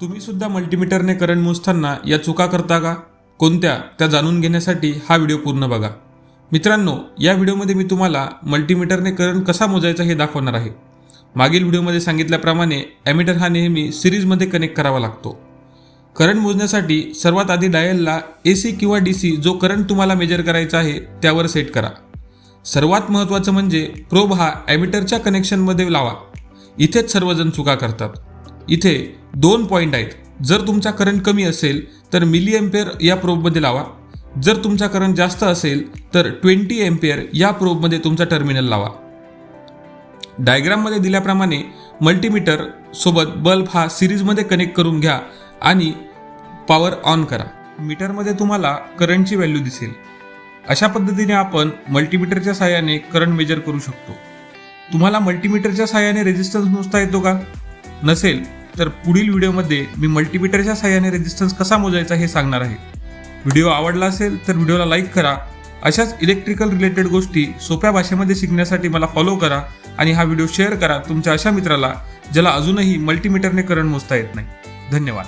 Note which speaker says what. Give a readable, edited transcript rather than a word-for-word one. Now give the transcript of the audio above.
Speaker 1: तुम्ही सुद्धा मल्टीमीटरने करंट मोजताना या चुका करता का? कोणत्या त्या जाणून घेण्यासाठी हा व्हिडिओ पूर्ण बघा. मित्रांनो, या व्हिडिओमध्ये मी तुम्हाला मल्टीमीटरने करंट कसा मोजायचा हे दाखवणार आहे. मागील व्हिडिओमध्ये सांगितल्याप्रमाणे ॲमीटर हा नेहमी सिरीजमध्ये कनेक्ट करावा लागतो. करंट मोजण्यासाठी सर्वात आधी डायलला AC किंवा DC जो करंट तुम्हाला मेजर करायचा आहे त्यावर सेट करा. सर्वात महत्त्वाचं म्हणजे प्रोब हा ॲमीटरच्या कनेक्शनमध्ये लावा. इथेच सर्वजण चुका करतात. इथे 2 पॉईंट आहेत. जर तुमचा करंट कमी असेल तर मिली एम्पेअर या प्रोबमध्ये लावा. जर तुमचा करंट जास्त असेल तर 20 एम्पेअर या प्रोबमध्ये तुमचा टर्मिनल लावा. डायग्राममध्ये दिल्याप्रमाणे मल्टीमीटर सोबत बल्ब हा सिरीजमध्ये कनेक्ट करून घ्या आणि पॉवर ऑन करा. मीटरमध्ये तुम्हाला करंटची व्हॅल्यू दिसेल. अशा पद्धतीने आपण मल्टीमीटरच्या साहाय्याने करंट मेजर करू शकतो. तुम्हाला मल्टीमीटरच्या साहाय्याने रेझिस्टन्स मोजता येतो का? नसेल तर पुढील व्हिडिओमध्ये मी मल्टीमीटरच्या साहाय्याने रेझिस्टन्स कसा मोजायचा हे सांगणार आहे. व्हिडिओ आवडला असेल तर व्हिडिओला लाईक करा. अशाच इलेक्ट्रिकल रिलेटेड गोष्टी सोप्या भाषेमध्ये शिकण्यासाठी मला फॉलो करा आणि हा व्हिडिओ शेअर करा तुमच्या अशा मित्राला ज्याला अजूनही मल्टीमीटरने करंट मोजता येत नाही. धन्यवाद.